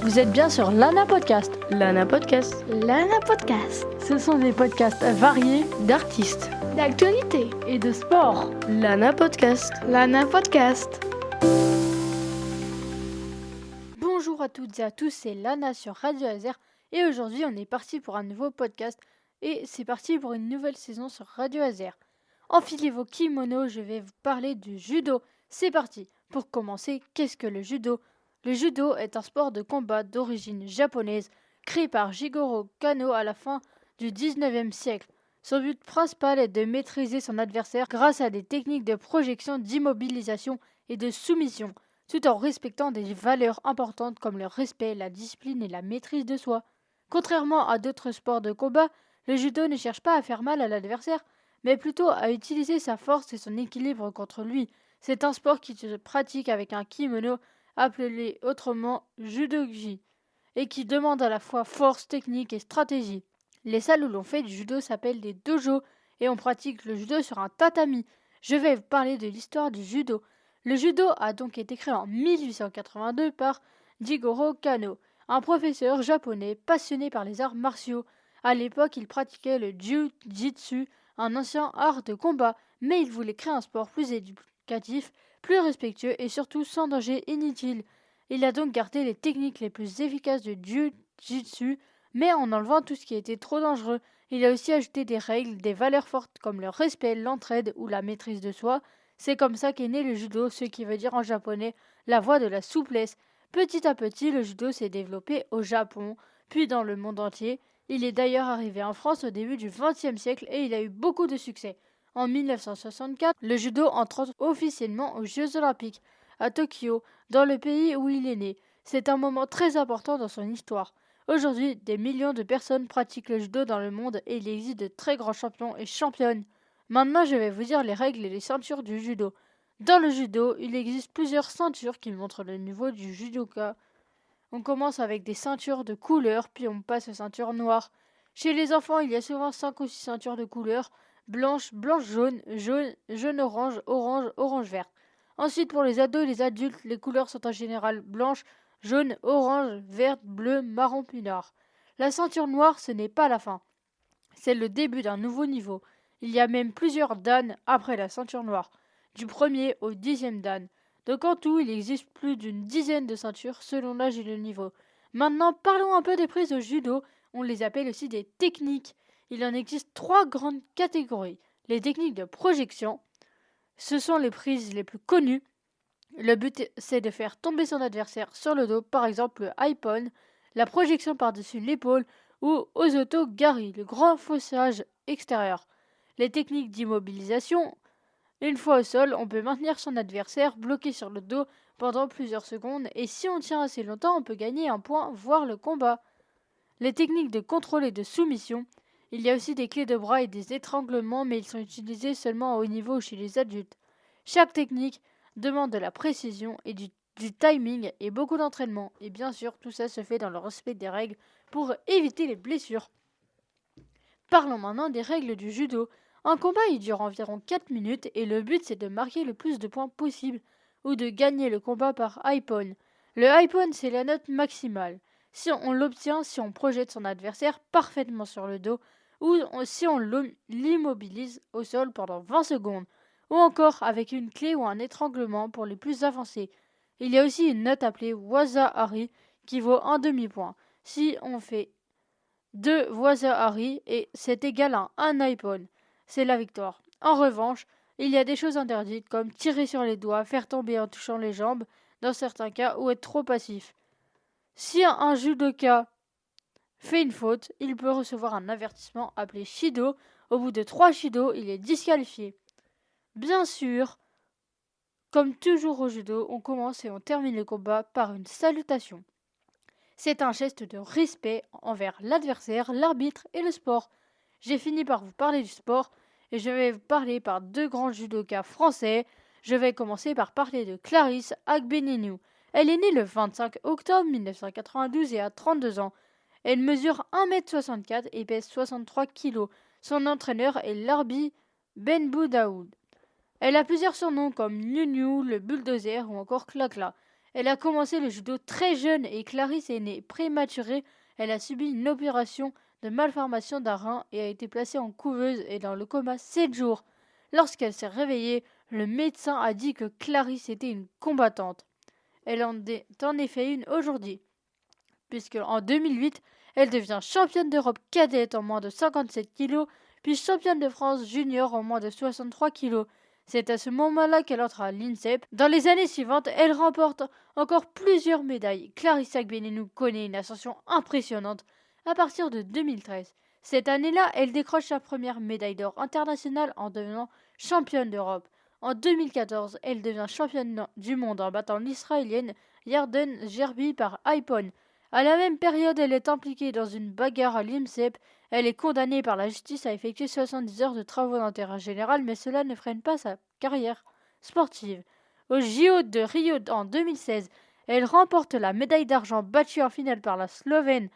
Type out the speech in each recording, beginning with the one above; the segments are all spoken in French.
Vous êtes bien sur Lana Podcast. Lana Podcast. Lana Podcast. Ce sont des podcasts variés D'artistes. D'actualité. et de sport. Lana Podcast. Lana Podcast. Bonjour à toutes et à tous, c'est Lana sur Radio Azer et aujourd'hui on est parti pour un nouveau podcast et c'est parti pour une nouvelle saison sur Radio Azer. Enfilez vos kimonos, je vais vous parler du judo. C'est parti. Pour commencer, qu'est-ce que le judo ? Le judo est un sport de combat d'origine japonaise créé par Jigoro Kano à la fin du 19e siècle. Son but principal est de maîtriser son adversaire grâce à des techniques de projection, d'immobilisation et de soumission, tout en respectant des valeurs importantes comme le respect, la discipline et la maîtrise de soi. Contrairement à d'autres sports de combat, le judo ne cherche pas à faire mal à l'adversaire, mais plutôt à utiliser sa force et son équilibre contre lui. C'est un sport qui se pratique avec un kimono appelé autrement judogi et qui demande à la fois force, technique et stratégie. Les salles où l'on fait du judo s'appellent des dojos et on pratique le judo sur un tatami. Je vais vous parler de l'histoire du judo. Le judo a donc été créé en 1882 par Jigoro Kano, un professeur japonais passionné par les arts martiaux. À l'époque, il pratiquait le jiu-jitsu, un ancien art de combat, mais il voulait créer un sport plus éducatif, plus respectueux et surtout sans danger inutile. Il a donc gardé les techniques les plus efficaces du jiu-jitsu, mais en enlevant tout ce qui était trop dangereux. Il a aussi ajouté des règles, des valeurs fortes comme le respect, l'entraide ou la maîtrise de soi. C'est comme ça qu'est né le judo, ce qui veut dire en japonais la voie de la souplesse. Petit à petit, le judo s'est développé au Japon, puis dans le monde entier. Il est d'ailleurs arrivé en France au début du XXe siècle et il a eu beaucoup de succès. En 1964, le judo entre officiellement aux Jeux Olympiques, à Tokyo, dans le pays où il est né. C'est un moment très important dans son histoire. Aujourd'hui, des millions de personnes pratiquent le judo dans le monde et il existe de très grands champions et championnes. Maintenant, je vais vous dire les règles et les ceintures du judo. Dans le judo, il existe plusieurs ceintures qui montrent le niveau du judoka. On commence avec des ceintures de couleur, puis on passe aux ceintures noires. Chez les enfants, il y a souvent 5 ou 6 ceintures de couleur: blanche, blanche-jaune, jaune, jaune-orange, orange, orange-verte. Ensuite, pour les ados et les adultes, les couleurs sont en général blanche, jaune, orange, verte, bleu, marron pinard. La ceinture noire, ce n'est pas la fin. C'est le début d'un nouveau niveau. Il y a même plusieurs dan après la ceinture noire, du premier au 10e dan. Donc en tout, il existe plus d'une dizaine de ceintures selon l'âge et le niveau. Maintenant, parlons un peu des prises au judo. On les appelle aussi des techniques. Il en existe 3 grandes catégories. Les techniques de projection, ce sont les prises les plus connues. Le but, c'est de faire tomber son adversaire sur le dos, par exemple le ippon, la projection par-dessus l'épaule ou ozoto-gari, le grand faussage extérieur. Les techniques d'immobilisation, une fois au sol, on peut maintenir son adversaire bloqué sur le dos pendant plusieurs secondes et si on tient assez longtemps, on peut gagner un point, voire le combat. Les techniques de contrôle et de soumission, il y a aussi des clés de bras et des étranglements, mais ils sont utilisés seulement au haut niveau chez les adultes. Chaque technique demande de la précision et du timing et beaucoup d'entraînement. Et bien sûr, tout ça se fait dans le respect des règles pour éviter les blessures. Parlons maintenant des règles du judo. Un combat il dure environ 4 minutes et le but c'est de marquer le plus de points possible ou de gagner le combat par ippon. Le ippon c'est la note maximale. Si on l'obtient, si on projette son adversaire parfaitement sur le dos ou si on l'immobilise au sol pendant 20 secondes ou encore avec une clé ou un étranglement pour les plus avancés. Il y a aussi une note appelée waza-hari qui vaut un demi-point. Si on fait 2 waza-hari et c'est égal à un ippon, c'est la victoire. En revanche, il y a des choses interdites comme tirer sur les doigts, faire tomber en touchant les jambes, dans certains cas, ou être trop passif. Si un judoka fait une faute, il peut recevoir un avertissement appelé shido. Au bout de 3 shido, il est disqualifié. Bien sûr, comme toujours au judo, on commence et on termine le combat par une salutation. C'est un geste de respect envers l'adversaire, l'arbitre et le sport. J'ai fini par vous parler du sport et je vais vous parler par 2 grands judokas français. Je vais commencer par parler de Clarisse Agbenienou. Elle est née le 25 octobre 1992 et a 32 ans. Elle mesure 1m64 et pèse 63 kg. Son entraîneur est Larbi Benboudaoud. Elle a plusieurs surnoms comme Niu Niu, le bulldozer ou encore Clacla. Elle a commencé le judo très jeune et Clarisse est née prématurée. Elle a subi une opération de malformation d'un rein et a été placée en couveuse et dans le coma 7 jours. Lorsqu'elle s'est réveillée, le médecin a dit que Clarisse était une combattante. Elle en est en effet une aujourd'hui, puisque en 2008, elle devient championne d'Europe cadette en moins de 57 kilos, puis championne de France junior en moins de 63 kilos. C'est à ce moment-là qu'elle entre à l'INSEP. Dans les années suivantes, elle remporte encore plusieurs médailles. Clarissa Agbenienou connaît une ascension impressionnante à partir de 2013. Cette année-là, elle décroche sa première médaille d'or internationale en devenant championne d'Europe. En 2014, elle devient championne du monde en battant l'Israélienne Yarden Gerbi par iPhone. À la même période, elle est impliquée dans une bagarre à l'INSEP. Elle est condamnée par la justice à effectuer 70 heures de travaux d'intérêt général, mais cela ne freine pas sa carrière sportive. Au JO de Rio en 2016, elle remporte la médaille d'argent battue en finale par la Slovène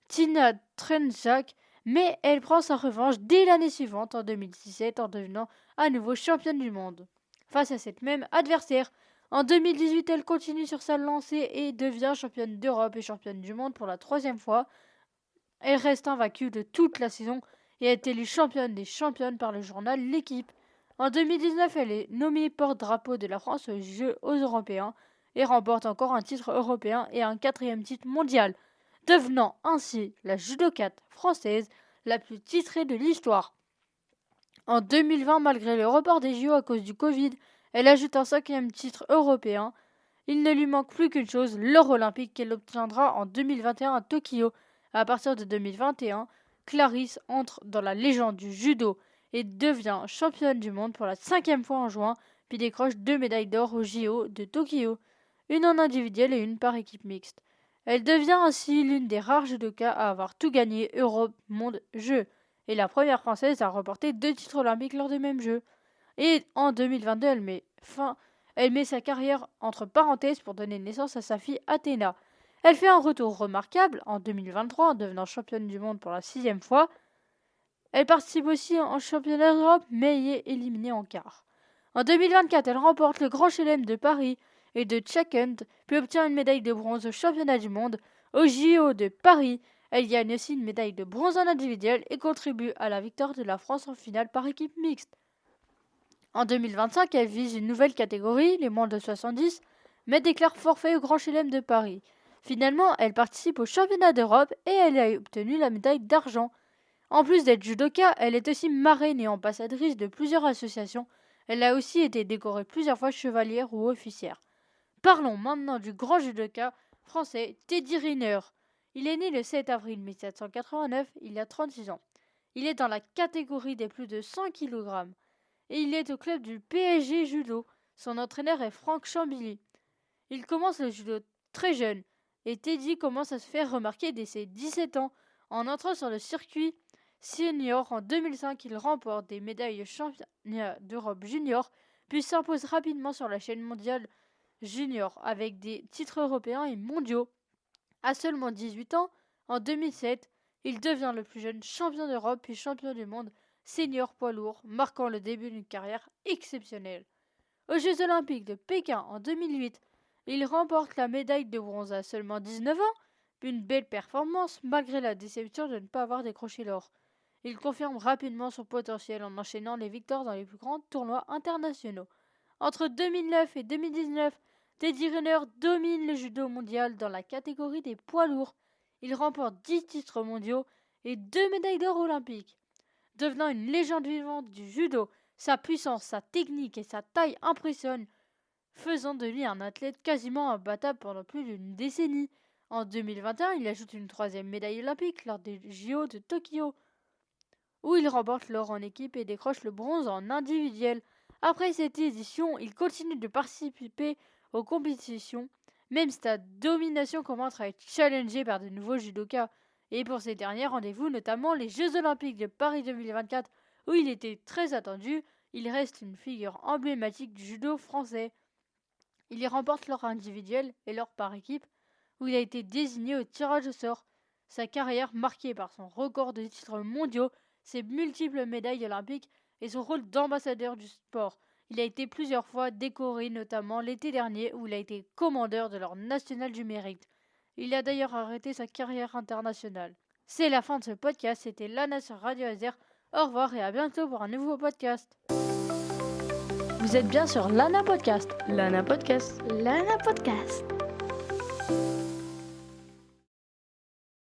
Tina Trenjak, mais elle prend sa revanche dès l'année suivante, en 2017, en devenant à nouveau championne du monde. Face à cette même adversaire, en 2018, elle continue sur sa lancée et devient championne d'Europe et championne du monde pour la 3e fois. Elle reste invaincue de toute la saison et est élue championne des championnes par le journal L'Équipe. En 2019, elle est nommée porte-drapeau de la France aux Jeux européens et remporte encore un titre européen et un 4e titre mondial, devenant ainsi la judokate française la plus titrée de l'histoire. En 2020, malgré le report des JO à cause du Covid, elle ajoute un 5e titre européen. Il ne lui manque plus qu'une chose, l'or olympique qu'elle obtiendra en 2021 à Tokyo. À partir de 2021, Clarisse entre dans la légende du judo et devient championne du monde pour la 5e fois en juin, puis décroche 2 médailles d'or aux JO de Tokyo, une en individuel et une par équipe mixte. Elle devient ainsi l'une des rares judokas à avoir tout gagné, Europe, Monde, Jeux, et la première française à remporter 2 titres olympiques lors des mêmes Jeux. Et en 2022, elle met sa carrière entre parenthèses pour donner naissance à sa fille Athéna. Elle fait un retour remarquable en 2023 en devenant championne du monde pour la 6e fois. Elle participe aussi en championnat d'Europe mais y est éliminée en quart. En 2024, elle remporte le Grand Chelem de Paris et de Tashkent, puis obtient une médaille de bronze au championnat du monde. Au JO de Paris, elle gagne aussi une médaille de bronze en individuel et contribue à la victoire de la France en finale par équipe mixte. En 2025, elle vise une nouvelle catégorie, les moins de 70, mais déclare forfait au Grand Chelem de Paris. Finalement, elle participe au championnat d'Europe et elle a obtenu la médaille d'argent. En plus d'être judoka, elle est aussi marraine et ambassadrice de plusieurs associations. Elle a aussi été décorée plusieurs fois chevalière ou officière. Parlons maintenant du grand judoka français Teddy Riner. Il est né le 7 avril 1789, il a 36 ans. Il est dans la catégorie des plus de 100 kg. Et il est au club du PSG Judo. Son entraîneur est Franck Chambilly. Il commence le judo très jeune et Teddy commence à se faire remarquer dès ses 17 ans. En entrant sur le circuit senior en 2005, il remporte des médailles championnat d'Europe junior, puis s'impose rapidement sur la chaîne mondiale junior avec des titres européens et mondiaux. À seulement 18 ans, en 2007, il devient le plus jeune champion d'Europe puis champion du monde senior poids lourd, marquant le début d'une carrière exceptionnelle. Aux Jeux Olympiques de Pékin en 2008, il remporte la médaille de bronze à seulement 19 ans, une belle performance malgré la déception de ne pas avoir décroché l'or. Il confirme rapidement son potentiel en enchaînant les victoires dans les plus grands tournois internationaux. Entre 2009 et 2019, Teddy Riner domine le judo mondial dans la catégorie des poids lourds. Il remporte 10 titres mondiaux et 2 médailles d'or olympiques. Devenant une légende vivante du judo, sa puissance, sa technique et sa taille impressionnent, faisant de lui un athlète quasiment imbattable pendant plus d'une décennie. En 2021, il ajoute une 3e médaille olympique lors des JO de Tokyo, où il remporte l'or en équipe et décroche le bronze en individuel. Après cette édition, il continue de participer aux compétitions, même si sa domination commence à être challengée par de nouveaux judokas. Et pour ces derniers, rendez-vous notamment les Jeux Olympiques de Paris 2024, où il était très attendu. Il reste une figure emblématique du judo français. Il y remporte l'or individuel et l'or par équipe, où il a été désigné au tirage au sort. Sa carrière marquée par son record de titres mondiaux, ses multiples médailles olympiques et son rôle d'ambassadeur du sport. Il a été plusieurs fois décoré, notamment l'été dernier où il a été commandeur de l'Ordre national du mérite. Il a d'ailleurs arrêté sa carrière internationale. C'est la fin de ce podcast, c'était Lana sur Radio Azer. Au revoir et à bientôt pour un nouveau podcast. Vous êtes bien sur Lana Podcast. Lana Podcast. Lana Podcast.